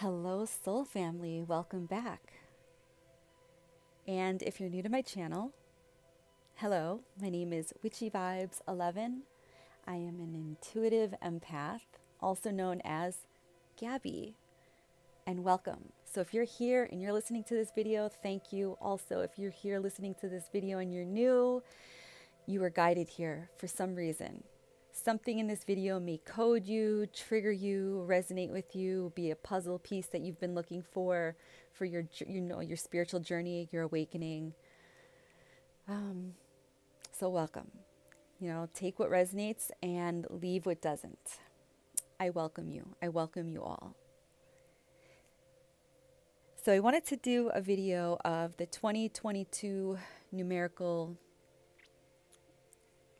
Hello, soul family. Welcome back. And if you're new to my channel, hello, my name is Witchy Vibes 11. I am an intuitive empath, also known as Gabbie, and welcome. So if you're here and you're listening to this video, thank you. Also, if you're here listening to this video and you're new, you were guided here for some reason. Something in this video may code you, trigger you, resonate with you, be a puzzle piece that you've been looking for your, your spiritual journey, your awakening. So welcome. Take what resonates and leave what doesn't. I welcome you. I welcome you all. So I wanted to do a video of the 2022 numerical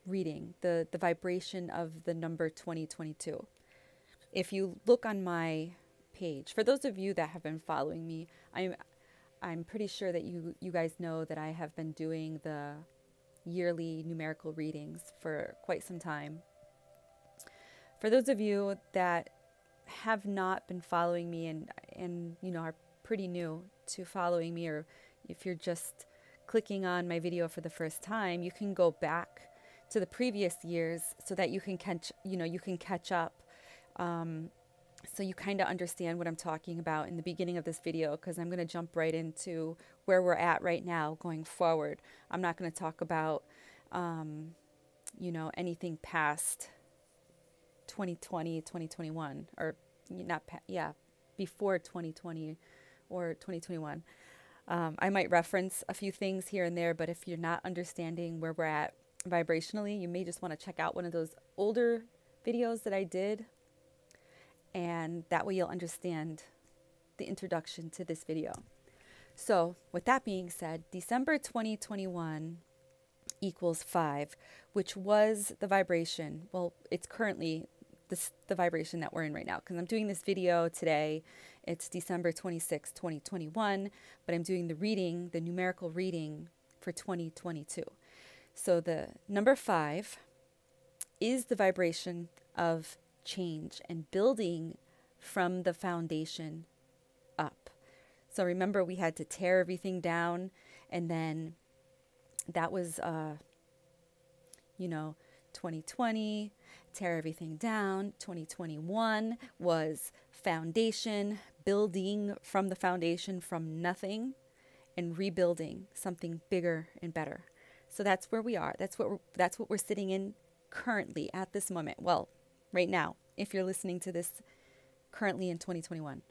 reading, the vibration of the number 2022. If you look on my page, for those of you that have been following me, I'm pretty sure that you guys know that I have been doing the yearly numerical readings for quite some time. For those of you that have not been following me and are pretty new to following me, or if you're just clicking on my video for the first time, you can go back to the previous years so that you can catch up, so you kind of understand what I'm talking about in the beginning of this video, because I'm going to jump right into where we're at right now going forward. I'm not going to talk about anything past 2020, 2021, or before 2020 or 2021. I might reference a few things here and there, but if you're not understanding where we're at vibrationally, you may just want to check out one of those older videos that I did, and that way you'll understand the introduction to this video. So with that being said, December 2021 equals 5, which was the vibration. Well, it's currently the vibration that we're in right now, because I'm doing this video today. It's December 26, 2021, but I'm doing the reading, the numerical reading for 2022. So the number 5 is the vibration of change and building from the foundation up. So remember, we had to tear everything down, and then that was 2020, tear everything down. 2021 was foundation, building from the foundation, from nothing, and rebuilding something bigger and better. So that's where we are. That's what we're sitting in currently at this moment. Well, right now, if you're listening to this currently in 2021.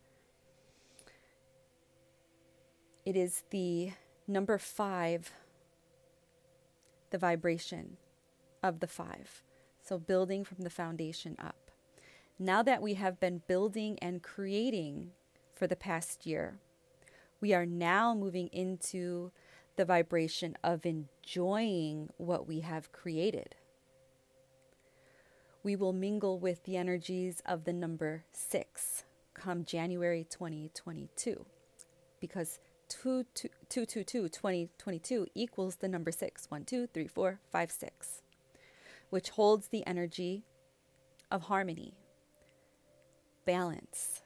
It is the number 5, the vibration of the 5. So building from the foundation up. Now that we have been building and creating for the past year, we are now moving into the vibration of enjoying what we have created. We will mingle with the energies of the number 6 come January 2022, because 2022 equals the number 6. 1, 2, 3, 4, 5, 6, which holds the energy of harmony, balance,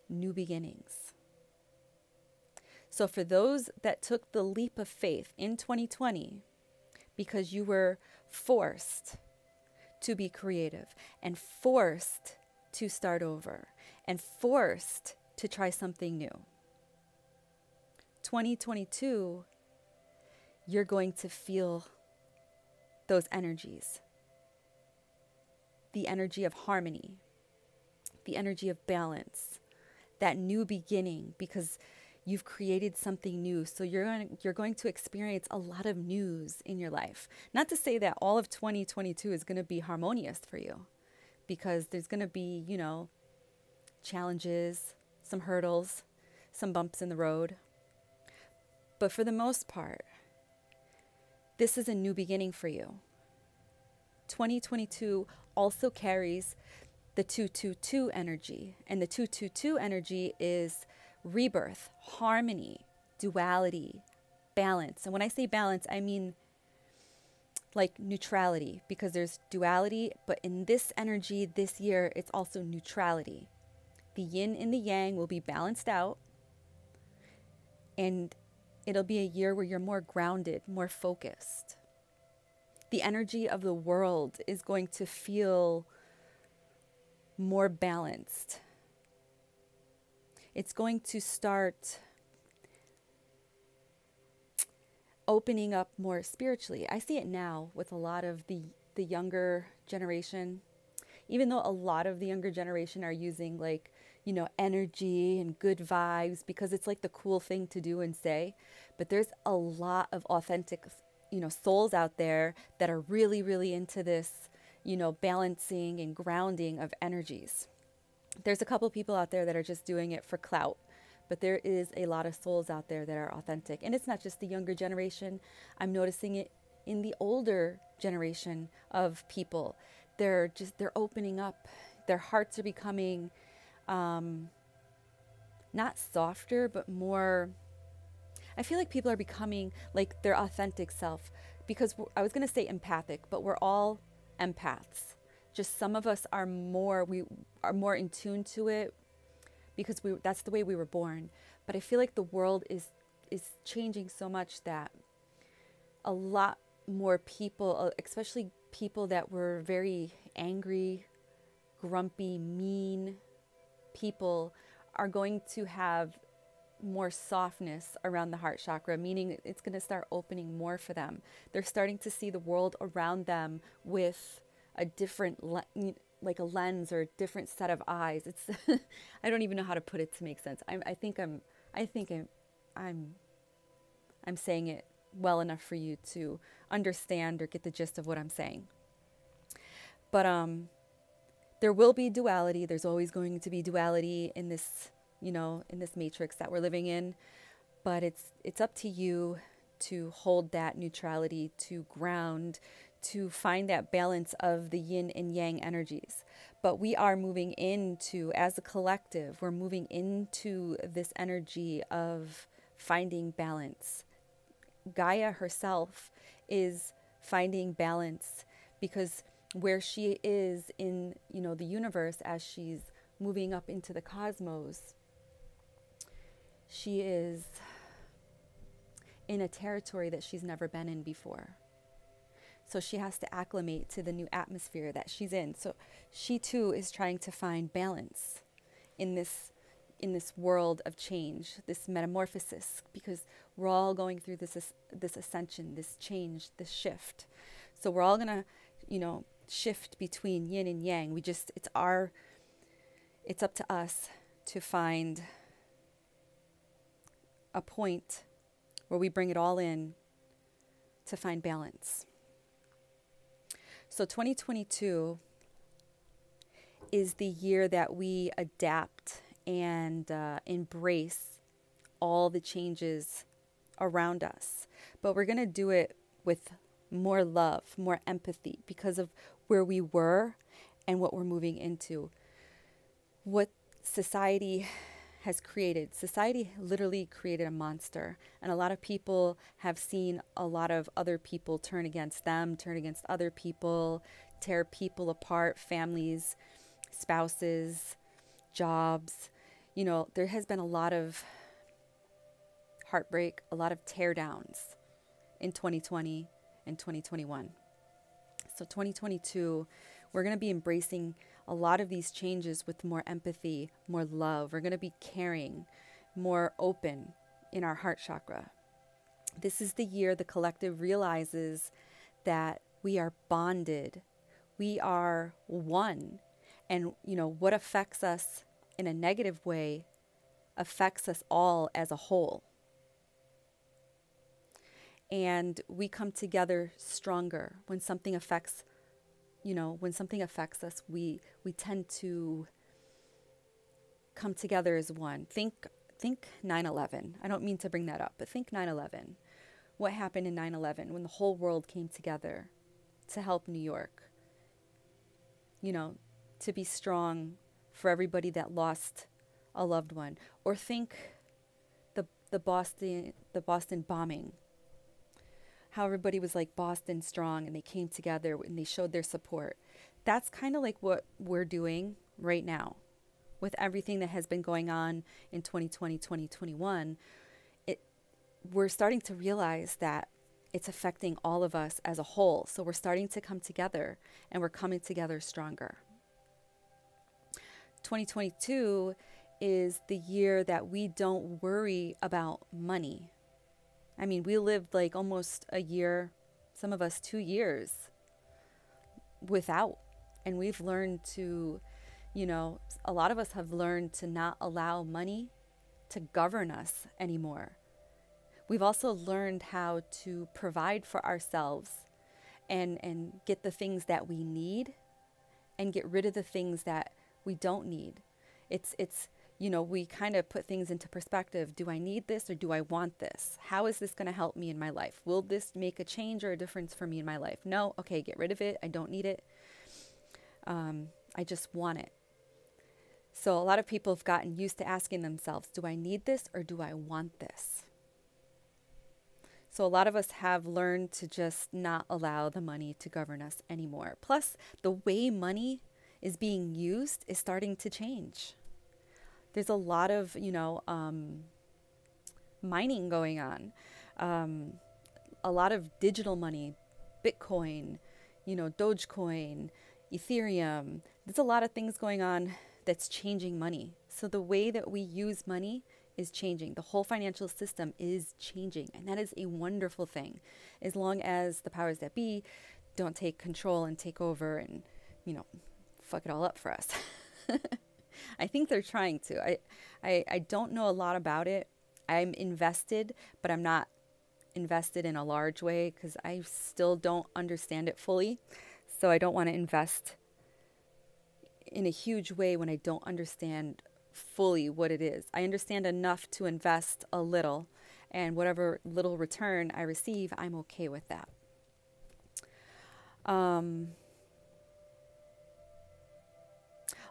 new beginnings. So for those that took the leap of faith in 2020, because you were forced to be creative and forced to start over and forced to try something new, 2022, you're going to feel those energies. The energy of harmony, the energy of balance, that new beginning, because you've created something new. So you're going to experience a lot of news in your life. Not to say that all of 2022 is going to be harmonious for you, because there's going to be, challenges, some hurdles, some bumps in the road. But for the most part, this is a new beginning for you. 2022 also carries the 222 energy, and the 222 energy is rebirth, harmony, duality, balance. And when I say balance, I mean like neutrality, because there's duality, but in this energy this year, it's also neutrality. The yin and the yang will be balanced out, and it'll be a year where you're more grounded, more focused. The energy of the world is going to feel more balanced. It's going to start opening up more spiritually. I see it now with a lot of the younger generation. Even though a lot of the younger generation are using like, you know, energy and good vibes because it's like the cool thing to do and say, but there's a lot of authentic, you know, souls out there that are really, really into this, you know, balancing and grounding of energies. There's a couple people out there that are just doing it for clout, but there is a lot of souls out there that are authentic. And it's not just the younger generation. I'm noticing it in the older generation of people. They're opening up. Their hearts are becoming not softer, but more, I feel like people are becoming like their authentic self, because I was going to say empathic, but we're all empaths. Just some of us are we are more in tune to it because that's the way we were born. But I feel like the world is changing so much that a lot more people, especially people that were very angry, grumpy, mean people, are going to have more softness around the heart chakra, meaning it's going to start opening more for them. They're starting to see the world around them with a different like a lens or a different set of eyes. It's I don't even know how to put it to make sense. I think I'm saying it well enough for you to understand or get the gist of what I'm saying. But there will be duality. There's always going to be duality in this, you know, in this matrix that we're living in. But it's up to you to hold that neutrality, to ground, to find that balance of the yin and yang energies. But we are moving into, as a collective, we're moving into this energy of finding balance. Gaia herself is finding balance, because where she is in, you know, the universe, as she's moving up into the cosmos, she is in a territory that she's never been in before. So she has to acclimate to the new atmosphere that she's in. So she too is trying to find balance in this world of change, this metamorphosis, because we're all going through this ascension, this change, this shift. So we're all gonna, you know, shift between yin and yang. It's up to us to find a point where we bring it all in to find balance. So 2022 is the year that we adapt and embrace all the changes around us. But we're going to do it with more love, more empathy, because of where we were and what we're moving into. What society has created. Society literally created a monster. And a lot of people have seen a lot of other people turn against them, turn against other people, tear people apart, families, spouses, jobs. You know, there has been a lot of heartbreak, a lot of tear downs in 2020 and 2021. So 2022, we're going to be embracing a lot of these changes with more empathy, more love. We're going to be caring, more open in our heart chakra. This is the year the collective realizes that we are bonded. We are one. And, you know, what affects us in a negative way affects us all as a whole. And we come together stronger when something affects, you know, when something affects us, we tend to come together as one. Think 9/11. I don't mean to bring that up, but think 9/11. What happened in 9/11 when the whole world came together to help New York? You know, to be strong for everybody that lost a loved one. Or think the Boston bombing. How everybody was like Boston strong and they came together and they showed their support. That's kind of like what we're doing right now. with everything that has been going on in 2020, 2021, we're starting to realize that it's affecting all of us as a whole. So we're starting to come together, and we're coming together stronger. 2022 is the year that we don't worry about money. I mean, we lived like almost a year, some of us 2 years without. And we've learned to, a lot of us have learned to not allow money to govern us anymore. We've also learned how to provide for ourselves and get the things that we need and get rid of the things that we don't need. It's we kind of put things into perspective. Do I need this or do I want this? How is this going to help me in my life? Will this make a change or a difference for me in my life? No? Okay, get rid of it. I don't need it. I just want it. So a lot of people have gotten used to asking themselves, do I need this or do I want this? So a lot of us have learned to just not allow the money to govern us anymore. Plus, the way money is being used is starting to change. There's a lot of, mining going on. A lot of digital money, Bitcoin, Dogecoin, Ethereum. There's a lot of things going on that's changing money. So the way that we use money is changing. The whole financial system is changing. And that is a wonderful thing. As long as the powers that be don't take control and take over and, fuck it all up for us. I think they're trying to. I don't know a lot about it. I'm invested, but I'm not invested in a large way because I still don't understand it fully. So I don't want to invest in a huge way when I don't understand fully what it is. I understand enough to invest a little, and whatever little return I receive, I'm okay with that.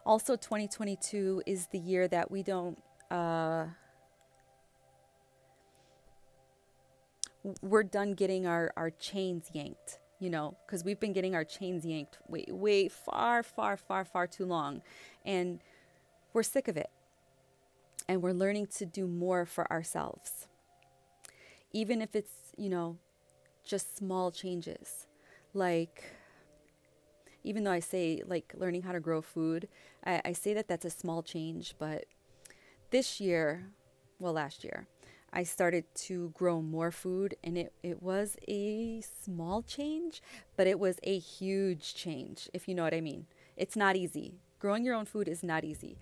Also, 2022 is the year that we don't, we're done getting our chains yanked, because we've been getting our chains yanked way far too long. And we're sick of it. And we're learning to do more for ourselves. Even if it's, just small changes. Like, even though I say like learning how to grow food, I say that that's a small change, but last year, I started to grow more food, and it was a small change, but it was a huge change, if you know what I mean. It's not easy. Growing your own food is not easy.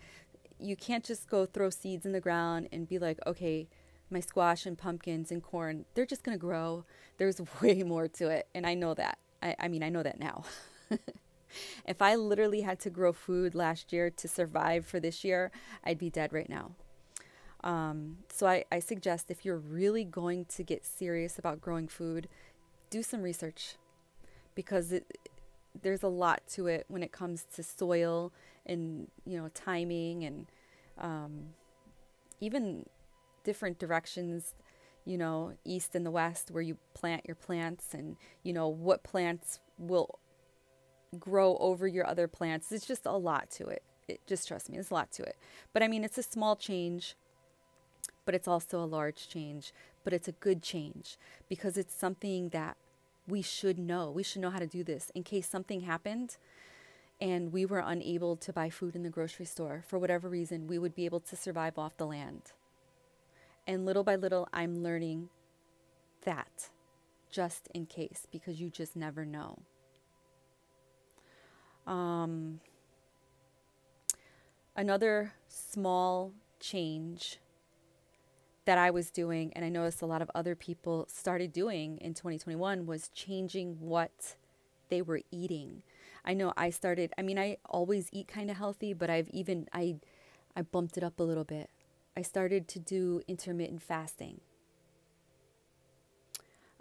You can't just go throw seeds in the ground and be like, okay, my squash and pumpkins and corn, they're just going to grow. There's way more to it. And I know that. I know that now. If I literally had to grow food last year to survive for this year, I'd be dead right now. So I suggest if you're really going to get serious about growing food, do some research, because there's a lot to it when it comes to soil and, timing and even different directions, east and the west where you plant your plants, and, what plants will grow over your other plants. It's just a lot to it. Just trust me, there's a lot to it. But I mean, it's a small change, but it's also a large change, but it's a good change because it's something that we should know. We should know how to do this in case something happened and we were unable to buy food in the grocery store. For whatever reason, we would be able to survive off the land. And little by little, I'm learning that just in case, because you just never know. Another small change that I was doing, and I noticed a lot of other people started doing in 2021, was changing what they were eating. I know I always eat kind of healthy, but I bumped it up a little bit. I started to do intermittent fasting.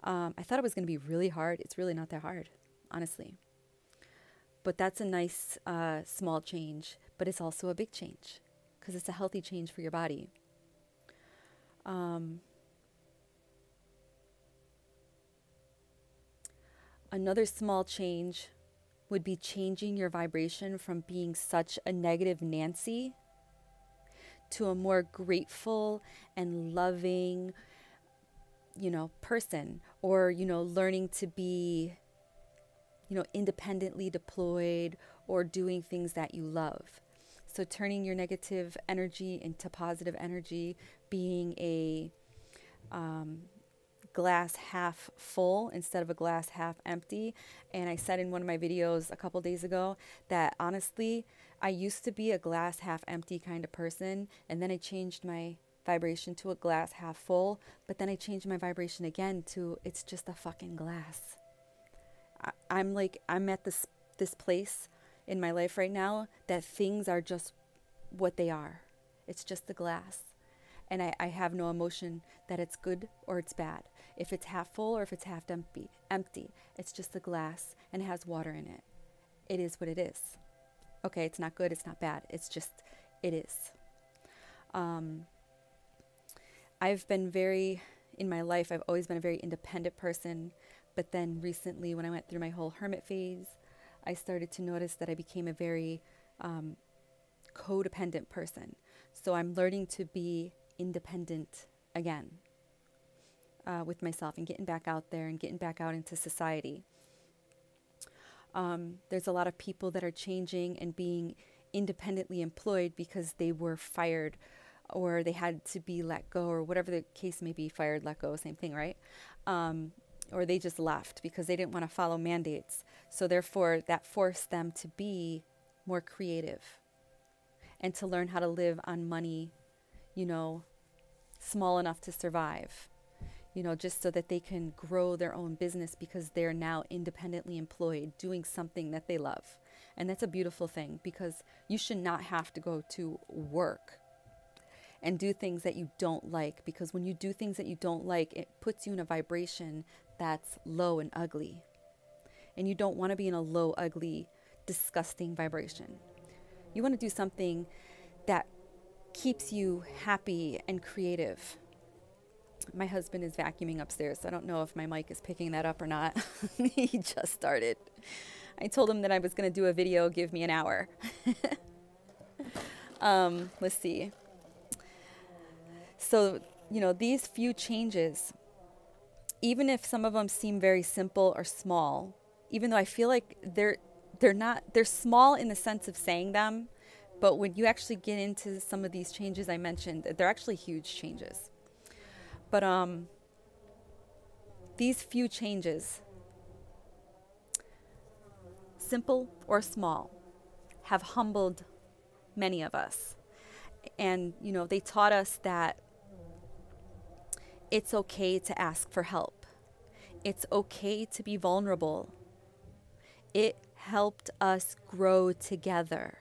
I thought it was going to be really hard. It's really not that hard, honestly. But that's a nice small change, but it's also a big change because it's a healthy change for your body. Another small change would be changing your vibration from being such a negative Nancy to a more grateful and loving, person, or, learning to be, independently deployed or doing things that you love. So turning your negative energy into positive energy, being a glass half full instead of a glass half empty. And I said in one of my videos a couple days ago that honestly, I used to be a glass half empty kind of person, and then I changed my vibration to a glass half full, but then I changed my vibration again to it's just a fucking glass. I'm at this place in my life right now that things are just what they are. It's just the glass. And I have no emotion that it's good or it's bad. If it's half full or if it's half empty, it's just the glass and it has water in it. It is what it is. Okay, it's not good, it's not bad. It's just, it is. In my life, I've always been a very independent person. But then recently, when I went through my whole hermit phase, I started to notice that I became a very codependent person. So I'm learning to be independent again with myself and getting back out there and getting back out into society. There's a lot of people that are changing and being independently employed because they were fired or they had to be let go or whatever the case may be. Fired, let go, same thing, right? Or they just left because they didn't want to follow mandates. So therefore, that forced them to be more creative and to learn how to live on money, small enough to survive, just so that they can grow their own business because they're now independently employed doing something that they love. And that's a beautiful thing because you should not have to go to work and do things that you don't like, because when you do things that you don't like, it puts you in a vibration that's low and ugly. And you don't want to be in a low, ugly, disgusting vibration. You want to do something that keeps you happy and creative. My husband is vacuuming upstairs, so I don't know if my mic is picking that up or not. He just started. I told him that I was going to do a video, give me an hour. Let's see. So, these few changes, even if some of them seem very simple or small, even though I feel like they're small in the sense of saying them, but when you actually get into some of these changes I mentioned, they're actually huge changes. But these few changes, simple or small, have humbled many of us. And, they taught us that it's okay to ask for help. It's okay to be vulnerable. It helped us grow together.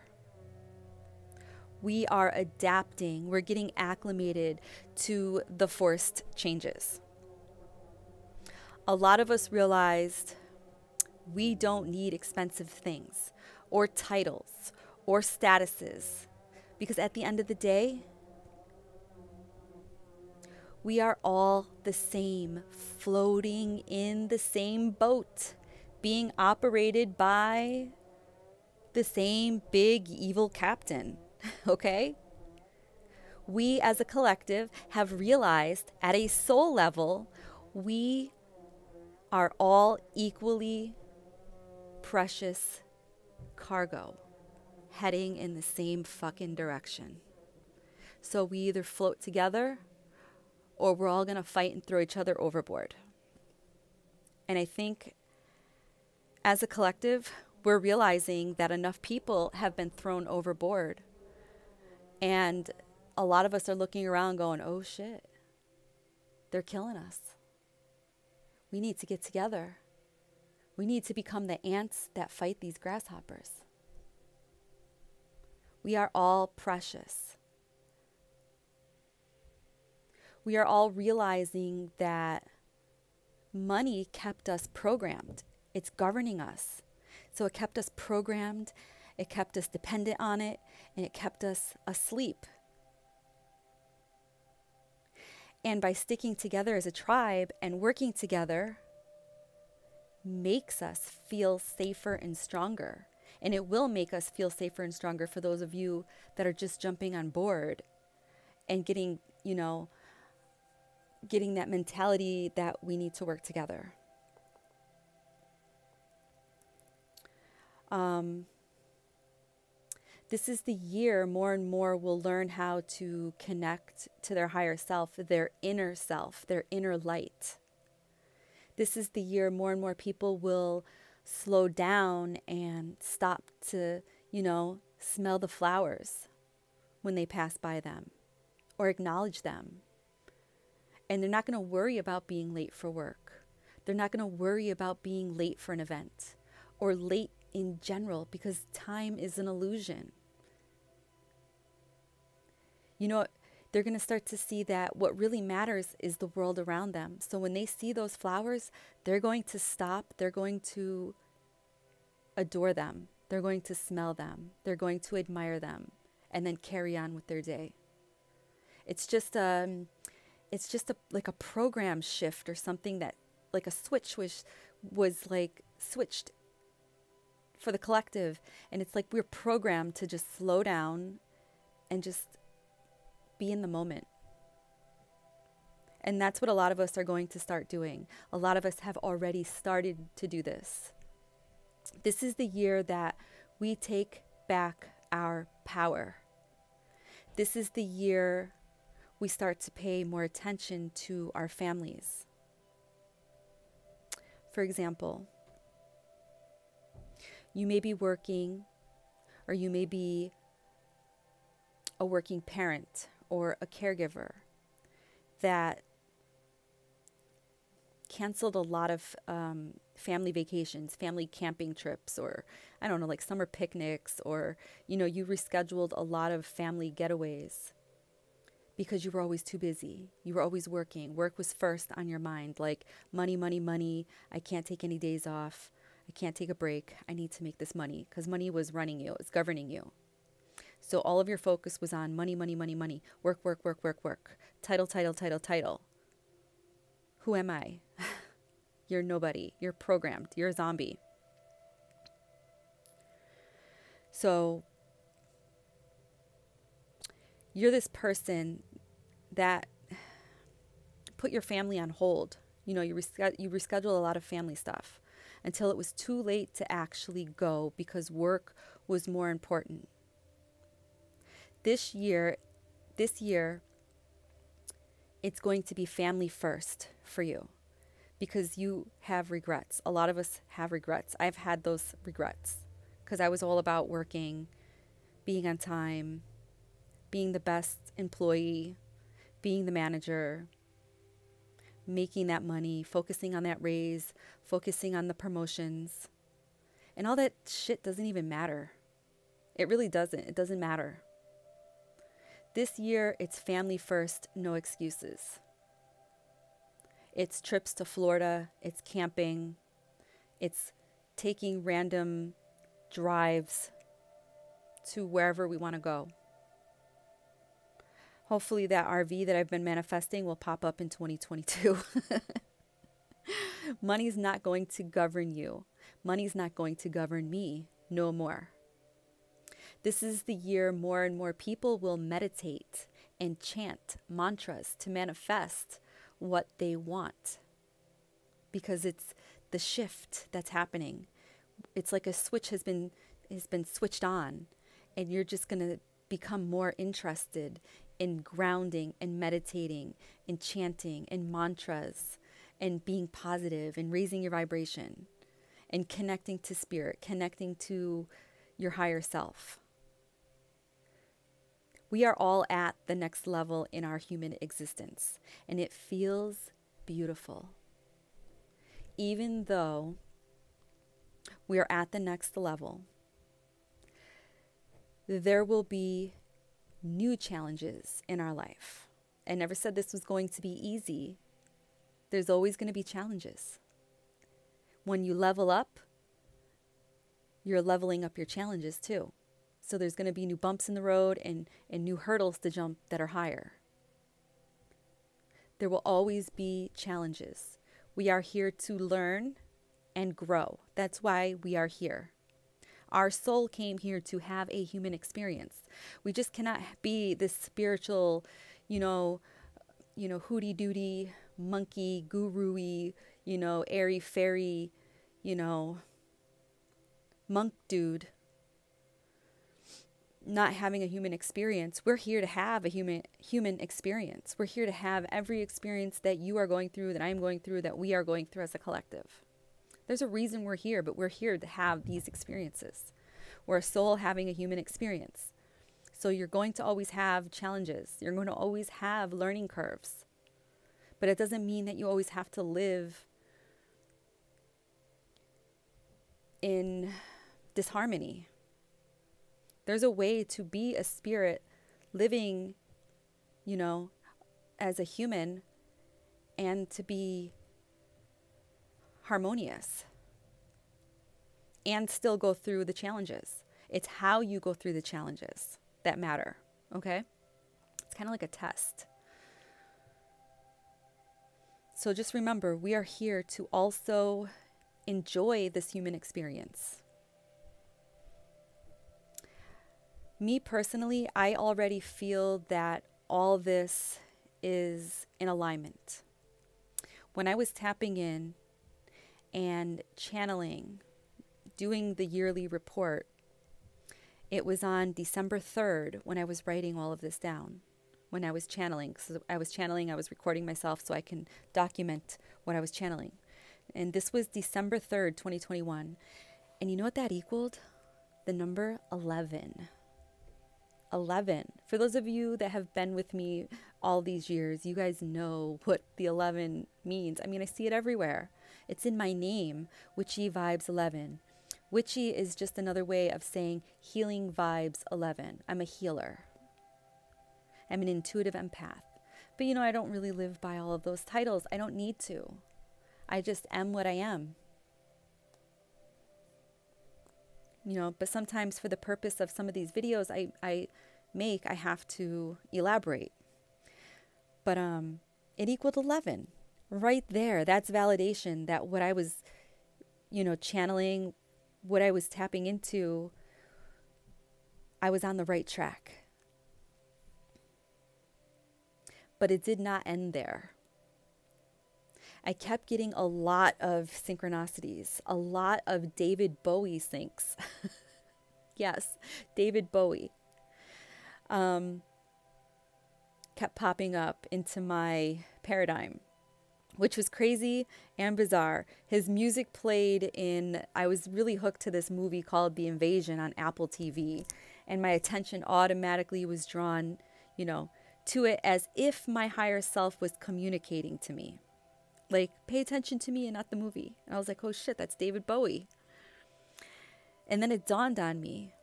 We are adapting. We're getting acclimated to the forced changes. A lot of us realized we don't need expensive things or titles or statuses, because at the end of the day, we are all the same, floating in the same boat, being operated by the same big evil captain, okay? We as a collective have realized at a soul level, we are all equally precious cargo heading in the same fucking direction. So we either float together or we're all going to fight and throw each other overboard. And I think as a collective, we're realizing that enough people have been thrown overboard. And a lot of us are looking around going, oh shit, they're killing us. We need to get together. We need to become the ants that fight these grasshoppers. We are all precious. We are all realizing that money kept us programmed. It's governing us. So it kept us programmed, it kept us dependent on it, and it kept us asleep. And by sticking together as a tribe and working together makes us feel safer and stronger. And it will make us feel safer and stronger for those of you that are just jumping on board and getting, getting that mentality that we need to work together. This is the year more and more will learn how to connect to their higher self, their inner light. This is the year more and more people will slow down and stop to, smell the flowers when they pass by them or acknowledge them. And they're not going to worry about being late for work. They're not going to worry about being late for an event or late in general, because time is an illusion. They're going to start to see that what really matters is the world around them. So when they see those flowers, they're going to stop. They're going to adore them. They're going to smell them. They're going to admire them and then carry on with their day. It's just like a program shift or something, that like a switch was like switched for the collective. And it's like we're programmed to just slow down and just be in the moment. And that's what a lot of us are going to start doing. A lot of us have already started to do this. This is the year that we take back our power. This is the year we start to pay more attention to our families. For example, you may be working, or you may be a working parent or a caregiver that canceled a lot of family vacations, family camping trips, or I don't know, like summer picnics, or, you rescheduled a lot of family getaways because you were always too busy. You were always working. Work was first on your mind, like money, money, money. I can't take any days off. I can't take a break. I need to make this money, because money was running you. It's governing you. So all of your focus was on money, money, money, money. Work, work, work, work, work. Title, title, title, title. Who am I? You're nobody. You're programmed. You're a zombie. So you're this person that put your family on hold. You reschedule a lot of family stuff until it was too late to actually go, because work was more important. This year, it's going to be family first for you, because you have regrets. A lot of us have regrets. I've had those regrets because I was all about working, being on time, being the best employee, being the manager, making that money, focusing on that raise, focusing on the promotions. And all that shit doesn't even matter. It really doesn't. It doesn't matter. This year, it's family first, no excuses. It's trips to Florida, it's camping, it's taking random drives to wherever we want to go. Hopefully that RV that I've been manifesting will pop up in 2022. Money's not going to govern you. Money's not going to govern me no more. This is the year more and more people will meditate and chant mantras to manifest what they want, because it's the shift that's happening. It's like a switch has been switched on, and you're just going to become more interested in grounding and meditating and chanting and mantras and being positive and raising your vibration and connecting to spirit, connecting to your higher self. We are all at the next level in our human existence, and it feels beautiful. Even though we are at the next level, there will be new challenges in our life. I never said this was going to be easy. There's always going to be challenges. When you level up, you're leveling up your challenges too. So there's going to be new bumps in the road and new hurdles to jump that are higher. There will always be challenges. We are here to learn and grow. That's why we are here. Our soul came here to have a human experience. We just cannot be this spiritual, you know, hooty doody, monkey, guru-y, airy fairy, monk dude, not having a human experience. We're here to have a human experience. We're here to have every experience that you are going through, that I'm going through, that we are going through as a collective. There's a reason we're here, but we're here to have these experiences. We're a soul having a human experience. So you're going to always have challenges. You're going to always have learning curves. But it doesn't mean that you always have to live in disharmony. There's a way to be a spirit living, as a human, and to be harmonious and still go through the challenges. It's how you go through the challenges that matter, okay? It's kind of like a test. So just remember, we are here to also enjoy this human experience. Me personally, I already feel that all this is in alignment. When I was tapping in and channeling, doing the yearly report, it was on December 3rd when I was writing all of this down, when I was channeling. So I was recording myself so I can document what I was channeling. And this was December 3rd, 2021. And you know what that equaled? The number 11. 11. For those of you that have been with me all these years, you guys know what the 11 means. I mean, I see it everywhere. It's in my name, Witchy Vibes 11. Witchy is just another way of saying Healing Vibes 11. I'm a healer. I'm an intuitive empath. But I don't really live by all of those titles. I don't need to. I just am what I am. But sometimes for the purpose of some of these videos I have to elaborate. But it equaled 11. Right there, that's validation that what I was, channeling, what I was tapping into, I was on the right track. But it did not end there. I kept getting a lot of synchronicities, a lot of David Bowie syncs. Yes, David Bowie. Kept popping up into my paradigm, which was crazy and bizarre. His music played I was really hooked to this movie called The Invasion on Apple TV, and my attention automatically was drawn, to it as if my higher self was communicating to me. Like, pay attention to me and not the movie. And I was like, oh shit, that's David Bowie. And then it dawned on me.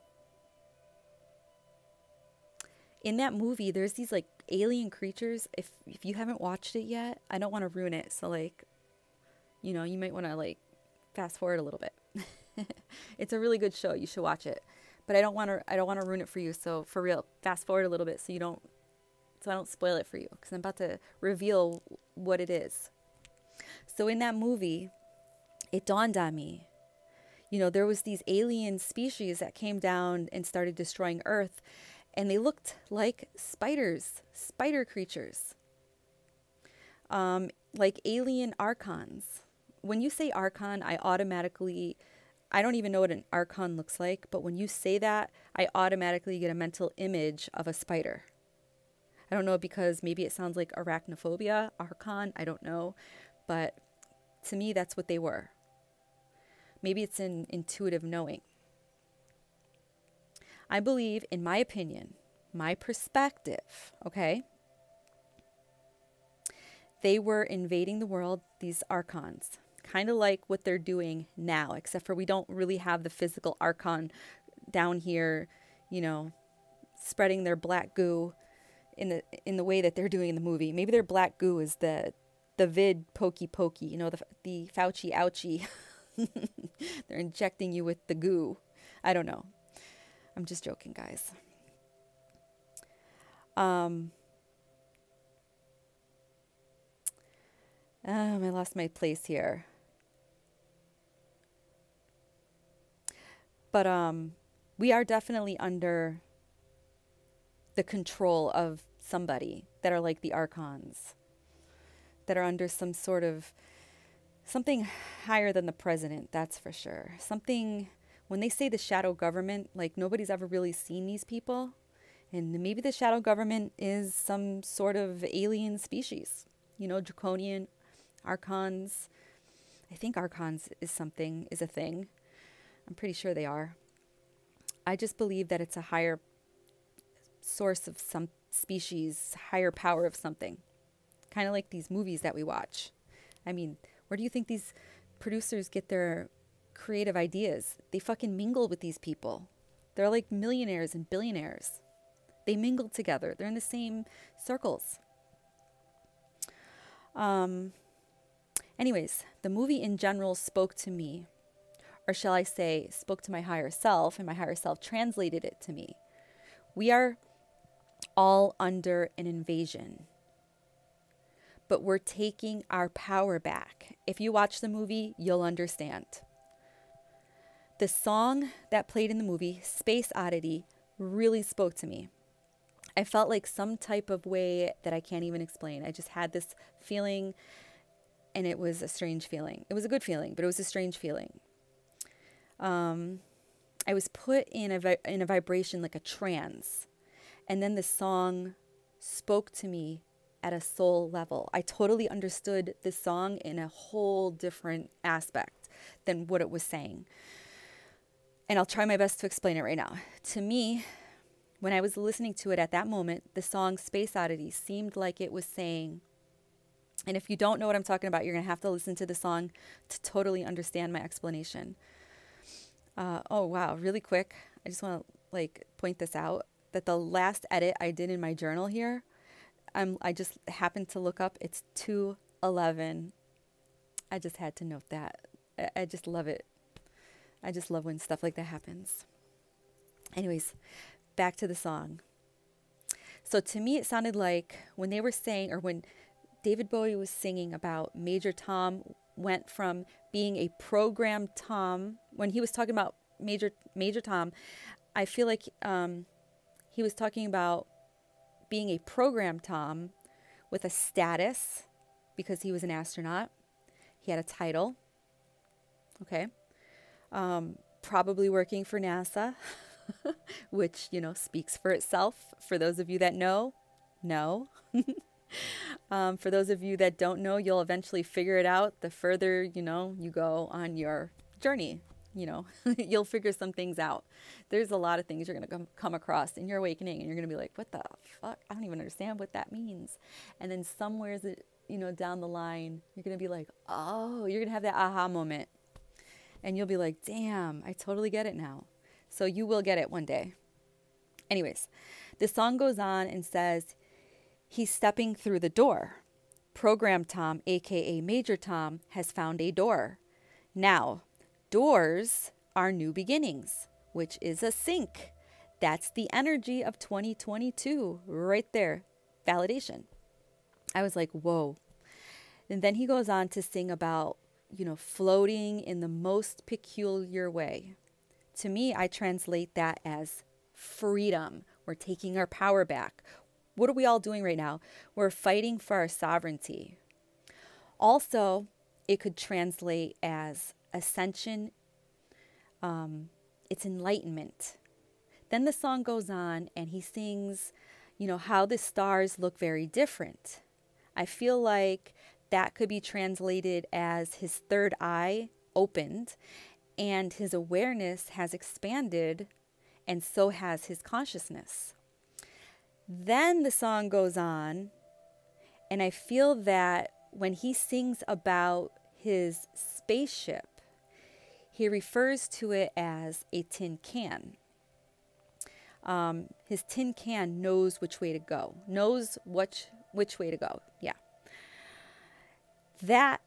In that movie, there's these like alien creatures. If you haven't watched it yet, I don't want to ruin it. So like, you might want to like fast forward a little bit. It's a really good show. You should watch it. But I don't want to ruin it for you. So for real, fast forward a little bit so I don't spoil it for you, because I'm about to reveal what it is. So in that movie, it dawned on me, there was these alien species that came down and started destroying Earth, and they looked like spiders, spider creatures, like alien archons. When you say archon, I don't even know what an archon looks like, but when you say that, I automatically get a mental image of a spider. I don't know, because maybe it sounds like arachnophobia, archon, I don't know. But to me, that's what they were. Maybe it's an intuitive knowing. I believe, in my opinion, my perspective, okay, they were invading the world, these archons, kind of like what they're doing now, except for we don't really have the physical archon down here, spreading their black goo in the way that they're doing in the movie. Maybe their black goo is the vid pokey, the Fauci ouchie. They're injecting you with the goo. I don't know. I'm just joking, guys. I lost my place here. But we are definitely under the control of somebody, that are like the archons, that are under some sort of something higher than the president, that's for sure. Something, when they say the shadow government, like nobody's ever really seen these people. And maybe the shadow government is some sort of alien species, you know, draconian, archons. I think archons is a thing. I'm pretty sure they are. I just believe that it's a higher source of some species, higher power of something. Kind of like these movies that we watch. I mean, where do you think these producers get their creative ideas? They fucking mingle with these people. They're like millionaires and billionaires. They mingle together. They're in the same circles. Anyways, the movie in general spoke to me. Or shall I say, spoke to my higher self, and my higher self translated it to me. We are all under an invasion. But we're taking our power back. If you watch the movie, you'll understand. The song that played in the movie, Space Oddity, really spoke to me. I felt like some type of way that I can't even explain. I just had this feeling, and it was a strange feeling. It was a good feeling, but it was a strange feeling. I was put in a vibration like a trance. And then the song spoke to me at a soul level. I totally understood the song in a whole different aspect than what it was saying. And I'll try my best to explain it right now. To me, when I was listening to it at that moment, the song Space Oddity seemed like it was saying, and if you don't know what I'm talking about, you're going to have to listen to the song to totally understand my explanation. Oh, wow. Really quick. I just want to point this out, that the last edit I did in my journal here, I just happened to look up. It's 2:11. I just had to note that. I just love it. I just love when stuff like that happens. Anyways, back to the song. So to me, it sounded like when they were saying, or when David Bowie was singing about Major Tom went from being a programmed Tom, when he was talking about Major Tom, I feel like he was talking about being a programmed Tom with a status because he was an astronaut. He had a title. Okay. Probably working for NASA, which, speaks for itself. For those of you that know. For those of you that don't know, you'll eventually figure it out. The further, you go on your journey, you'll figure some things out. There's a lot of things you're going to come across in your awakening, and you're going to be like, what the fuck? I don't even understand what that means. And then somewhere, down the line, you're going to be like, oh, you're going to have that aha moment. And you'll be like, damn, I totally get it now. So you will get it one day. Anyways, the song goes on and says, he's stepping through the door. Program Tom, aka Major Tom, has found a door. Now, doors are new beginnings, which is a sync. That's the energy of 2022 right there. Validation. I was like, whoa. And then he goes on to sing about, floating in the most peculiar way. To me, I translate that as freedom. We're taking our power back. What are we all doing right now? We're fighting for our sovereignty. Also, it could translate as ascension. It's enlightenment. Then the song goes on and he sings, how the stars look very different. I feel like that could be translated as his third eye opened and his awareness has expanded, and so has his consciousness. Then the song goes on, and I feel that when he sings about his spaceship, he refers to it as a tin can. His tin can knows which way to go, which way to go. Yeah. That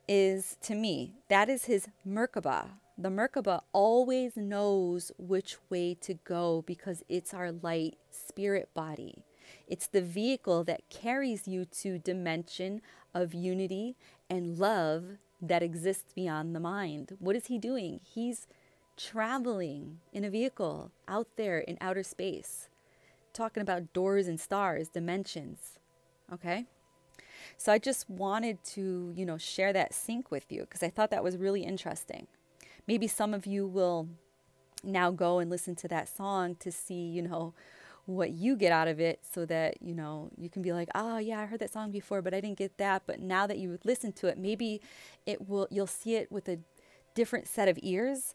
is, to me, that is his Merkaba. The Merkaba always knows which way to go because it's our light spirit body. It's the vehicle that carries you to dimension of unity and love that exists beyond the mind. What is he doing? He's traveling in a vehicle out there in outer space. talking about doors and stars, dimensions. Okay. So I just wanted to, share that sync with you because I thought that was really interesting. Maybe some of you will now go and listen to that song to see, what you get out of it so that, you can be like, oh yeah, I heard that song before, but I didn't get that. But now that you listen to it, maybe you'll see it with a different set of ears.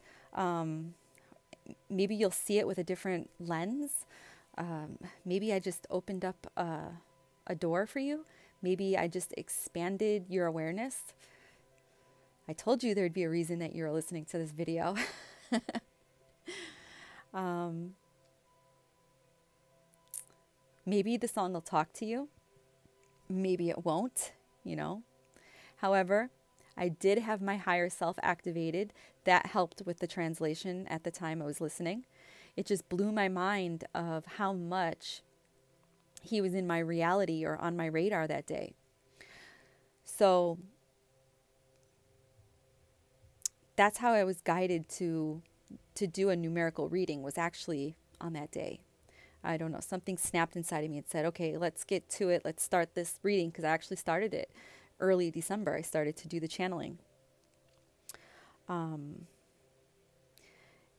Maybe you'll see it with a different lens. Maybe I just opened up a door for you. Maybe I just expanded your awareness. I told you there'd be a reason that you're listening to this video. Maybe the song will talk to you. Maybe it won't, However, I did have my higher self activated. That helped with the translation at the time I was listening. It just blew my mind of how much he was in my reality or on my radar that day. So that's how I was guided to do a numerical reading, was actually on that day. I don't know, something snapped inside of me and said, okay, let's get to it. Let's start this reading, because I actually started it early December. I started to do the channeling. And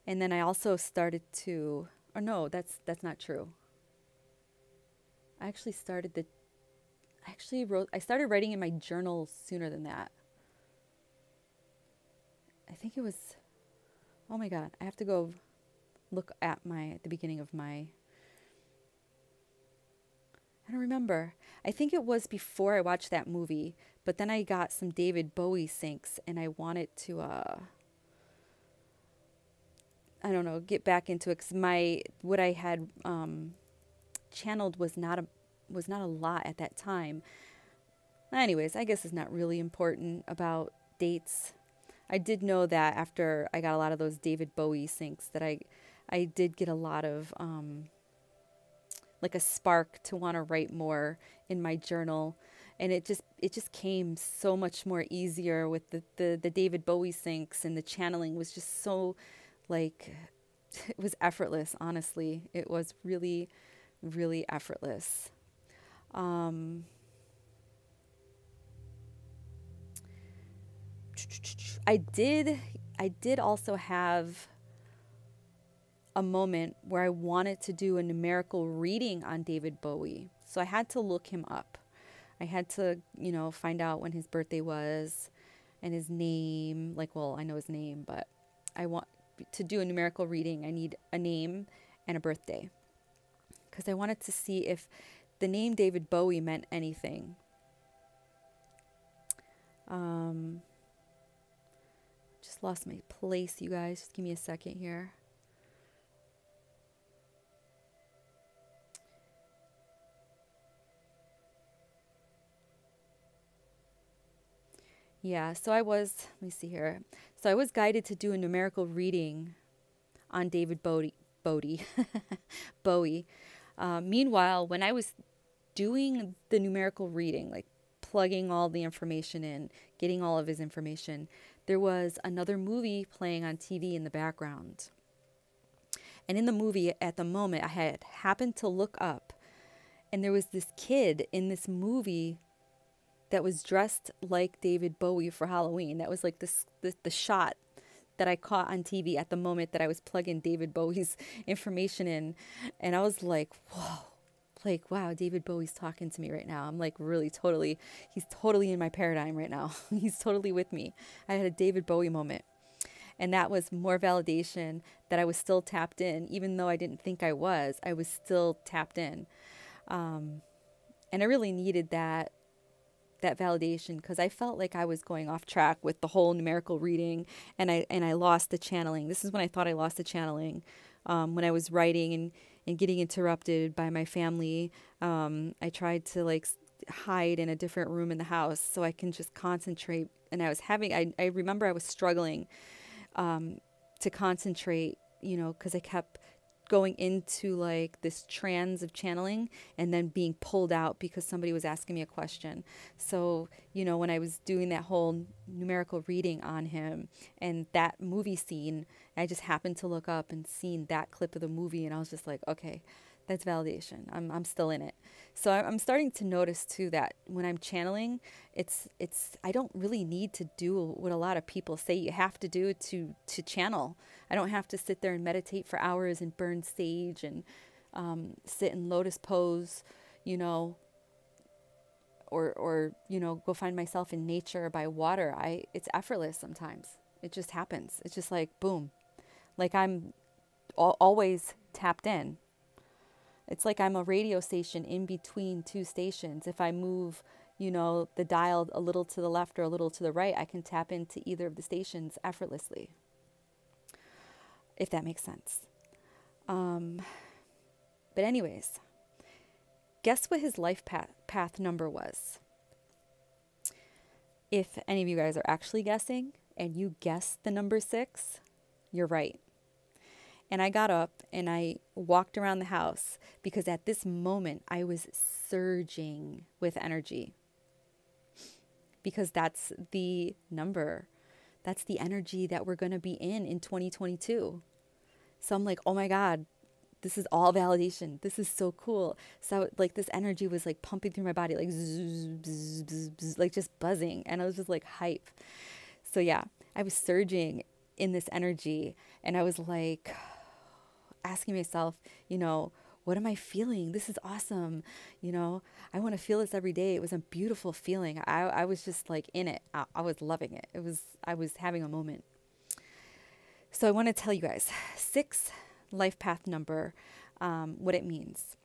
then I also started to, or no, that's not true. I started writing in my journal sooner than that. I think it was, oh my God, I have to go look at the beginning of my, I don't remember. I think it was before I watched that movie, but then I got some David Bowie syncs and I wanted to, I don't know, get back into it, because what I had channeled was not a lot at that time. Anyways, I guess it's not really important about dates. I did know that after I got a lot of those David Bowie syncs that I did get a lot of like a spark to want to write more in my journal, and it just came so much more easier with the David Bowie syncs, and the channeling was just so like, it was effortless. Honestly, it was really, really effortless. I did also have a moment where I wanted to do a numerical reading on David Bowie. So I had to look him up. I had to, find out when his birthday was and his name. Like, well, I know his name, but to do a numerical reading, I need a name and a birthday, because I wanted to see if the name David Bowie meant anything. Just lost my place, you guys. Just give me a second here. Yeah, so let me see here. So I was guided to do a numerical reading on David Bowie. Meanwhile, when I was doing the numerical reading, like plugging all the information in, getting all of his information, there was another movie playing on TV in the background. And in the movie, at the moment, I had happened to look up, and there was this kid in this movie that was dressed like David Bowie for Halloween. That was like the shot that I caught on TV at the moment that I was plugging David Bowie's information in. And I was like, whoa, like, wow, David Bowie's talking to me right now. I'm like he's totally in my paradigm right now. He's totally with me. I had a David Bowie moment. And that was more validation that I was still tapped in. Even though I didn't think I was still tapped in. And I really needed that validation, because I felt like I was going off track with the whole numerical reading, and I lost the channeling. This is when I thought I lost the channeling, when I was writing and getting interrupted by my family. I tried to like hide in a different room in the house so I can just concentrate, and I remember I was struggling to concentrate, because I kept going into like this trance of channeling and then being pulled out because somebody was asking me a question. So, when I was doing that whole numerical reading on him and that movie scene, I just happened to look up and seen that clip of the movie, and I was just like, okay, That's validation. I'm still in it. So I'm starting to notice too that when I'm channeling, I don't really need to do what a lot of people say you have to do to channel. I don't have to sit there and meditate for hours and burn sage and sit in lotus pose, you know, or you know, go find myself in nature by water. It's effortless sometimes. It just happens. It's just like boom, like I'm always tapped in. It's like I'm a radio station in between two stations. If I move, you know, the dial a little to the left or a little to the right, I can tap into either of the stations effortlessly, if that makes sense. But anyways, guess what his life path number was? If any of you guys are actually guessing and you guessed the number 6, you're right. And I got up and I walked around the house because at this moment I was surging with energy. Because that's the number. That's the energy that we're going to be in 2022. So I'm like, oh my God, this is all validation. This is so cool. So like this energy was like pumping through my body, like zzz, bzz, bzz, bzz, like just buzzing. And I was just like hype. So yeah, I was surging in this energy and I was like asking myself, you know, what am I feeling? This is awesome. You know, I want to feel this every day. It was a beautiful feeling. I was just like in it. I was loving it. I was having a moment. So I want to tell you guys 6 life path number, what it means.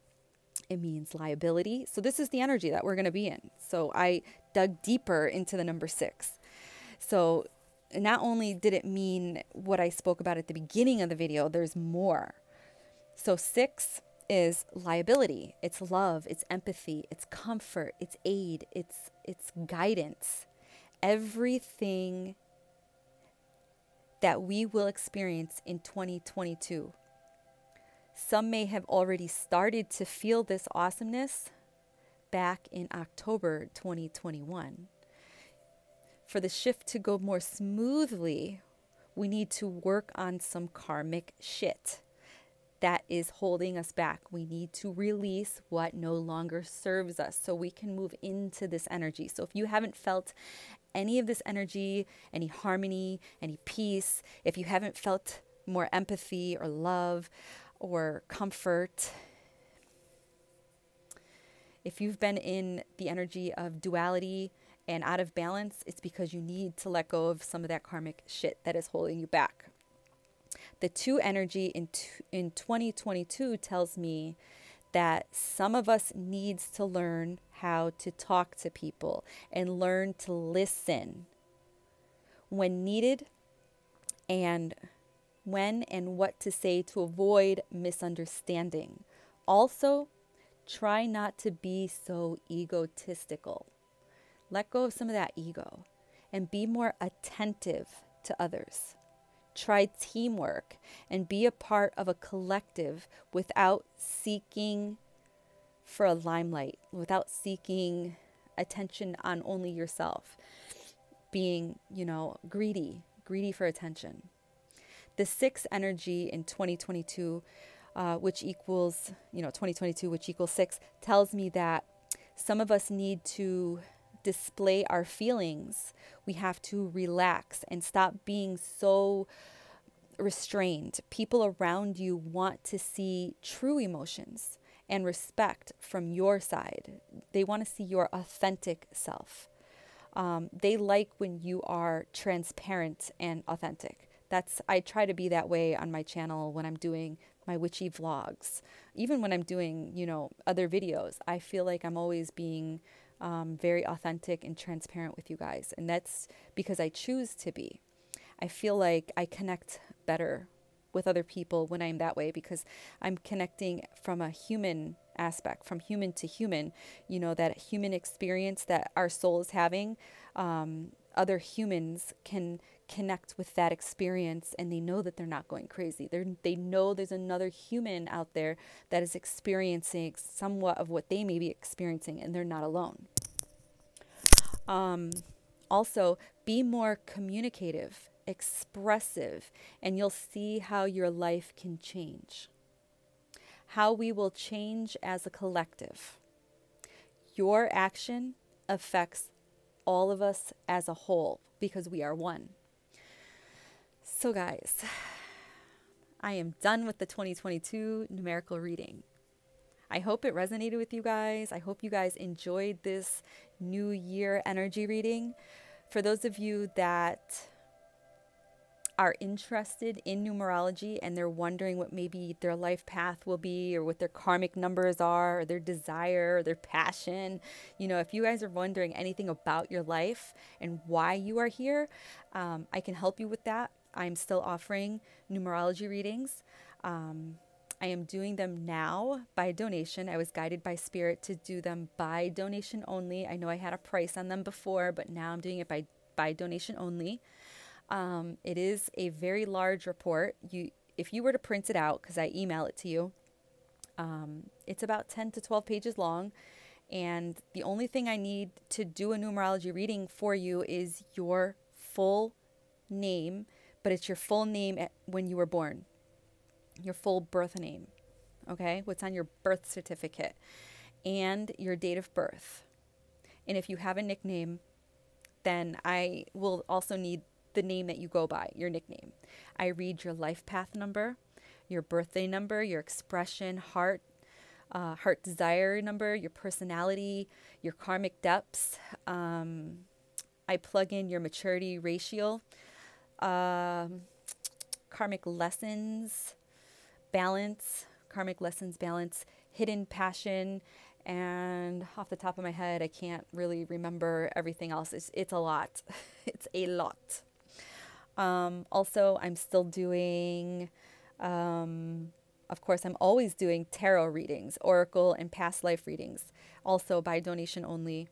It means liability. So this is the energy that we're going to be in. So I dug deeper into the number 6. So not only did it mean what I spoke about at the beginning of the video, there's more. So 6 is liability. It's love, it's empathy, it's comfort, it's aid, it's guidance. Everything that we will experience in 2022. Some may have already started to feel this awesomeness back in October 2021. For the shift to go more smoothly, we need to work on some karmic shit that is holding us back. We need to release what no longer serves us so we can move into this energy. So if you haven't felt any of this energy, any harmony, any peace, if you haven't felt more empathy or love or comfort, if you've been in the energy of duality and out of balance, it's because you need to let go of some of that karmic shit that is holding you back. The 2 energy in 2022 tells me that some of us needs to learn how to talk to people and learn to listen when needed and when and what to say to avoid misunderstanding. Also, try not to be so egotistical. Let go of some of that ego and be more attentive to others. Try teamwork and be a part of a collective without seeking for a limelight, without seeking attention on only yourself. Being, you know, greedy for attention. The 6 energy in 2022, which equals, 2022, which equals 6, tells me that some of us need to display our feelings. We have to relax and stop being so restrained. People around you want to see true emotions and respect from your side. They want to see your authentic self. They like when you are transparent and authentic. I try to be that way on my channel when I'm doing my witchy vlogs. Even when I'm doing, other videos, I feel like I'm always being very authentic and transparent with you guys. And that's because I choose to be. I feel like I connect better with other people when I'm that way because I'm connecting from a human aspect, from human to human, that human experience that our soul is having. Other humans can connect with that experience and they know that they're not going crazy. They know there's another human out there that is experiencing somewhat of what they may be experiencing and they're not alone. Also, be more communicative, expressive, and you'll see how your life can change. how we will change as a collective. Your action affects all of us as a whole because we are one. So guys, I am done with the 2022 numerical reading. I hope it resonated with you guys. I hope you guys enjoyed this new year energy reading. For those of you that are interested in numerology and they're wondering what maybe their life path will be, or what their karmic numbers are, or their desire, or their passion, you know, if you guys are wondering anything about your life and why you are here, I can help you with that. I'm still offering numerology readings. I am doing them now by donation. I was guided by spirit to do them by donation only. I know I had a price on them before, but now I'm doing it by donation only. It is a very large report. If you were to print it out, because I email it to you, it's about 10 to 12 pages long. And the only thing I need to do a numerology reading for you is your full name, but it's your full name when you were born, your full birth name, okay? What's on your birth certificate, and your date of birth. And if you have a nickname, then I will also need the name that you go by, your nickname. I read your life path number, your birthday number, your expression, heart desire number, your personality, your karmic depths. I plug in your maturity ratio, karmic lessons, balance, hidden passion, and off the top of my head, I can't really remember everything else. It's a lot. It's a lot. Also, I'm still doing, of course, I'm always doing tarot readings, oracle, and past life readings, also by donation only.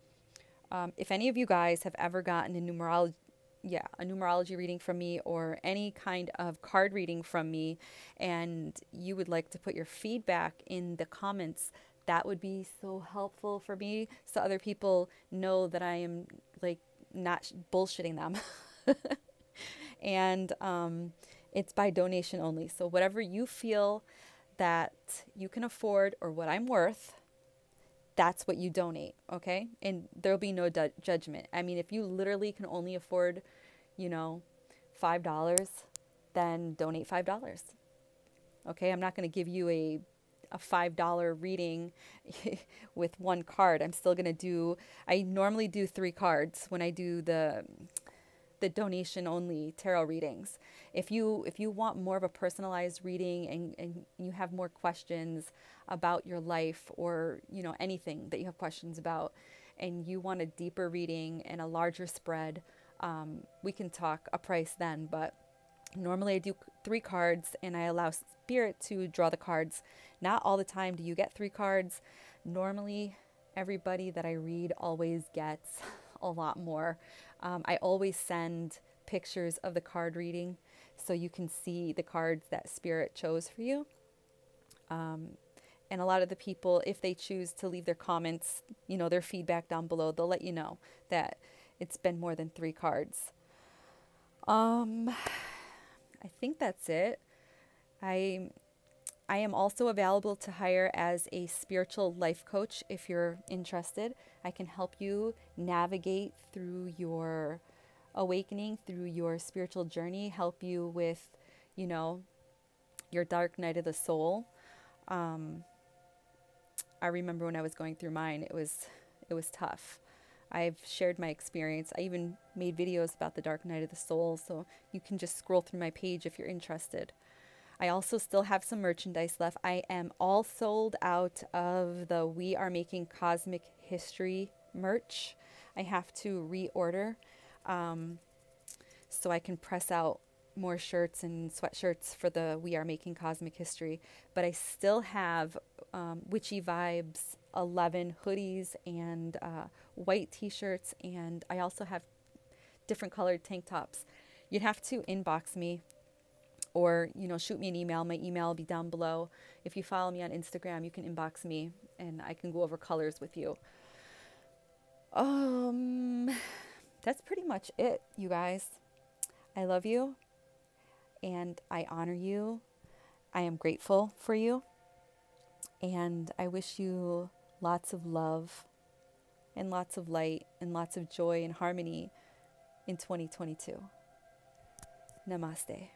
If any of you guys have ever gotten a numerology reading from me, or any kind of card reading from me, and you would like to put your feedback in the comments, that would be so helpful for me, so other people know that I am like not bullshitting them. And it's by donation only. So whatever you feel that you can afford, or what I'm worth, that's what you donate, okay? And there'll be no judgment. I mean, if you literally can only afford, you know, $5, then donate $5. Okay, I'm not going to give you a $5 reading with one card. I'm still going to I normally do 3 cards when I do the donation only tarot readings. If you want more of a personalized reading, and you have more questions about your life, or you know, anything that you have questions about, and you want a deeper reading and a larger spread, we can talk a price then. But normally I do 3 cards, and I allow spirit to draw the cards. Not all the time do you get 3 cards. Normally everybody that I read always gets a lot more. I always send pictures of the card reading so you can see the cards that spirit chose for you. And a lot of the people, if they choose to leave their comments, you know, their feedback down below, they'll let you know that it's been more than 3 cards. I think that's it. I am also available to hire as a spiritual life coach if you're interested. I can help you navigate through your awakening, through your spiritual journey, help you with, you know, your dark night of the soul. I remember when I was going through mine, it was tough. I've shared my experience. I even made videos about the dark night of the soul, so you can just scroll through my page if you're interested. I also still have some merchandise left. I am all sold out of the We Are Making Cosmic History merch. I have to reorder so I can press out more shirts and sweatshirts for the We Are Making Cosmic History. But I still have Witchy Vibes 11 hoodies and white t-shirts, and I also have different colored tank tops. You'd have to inbox me, or, you know, shoot me an email. My email will be down below. If you follow me on Instagram, you can inbox me and I can go over colors with you. That's pretty much it, you guys. I love you and I honor you. I am grateful for you. And I wish you lots of love and lots of light and lots of joy and harmony in 2022. Namaste.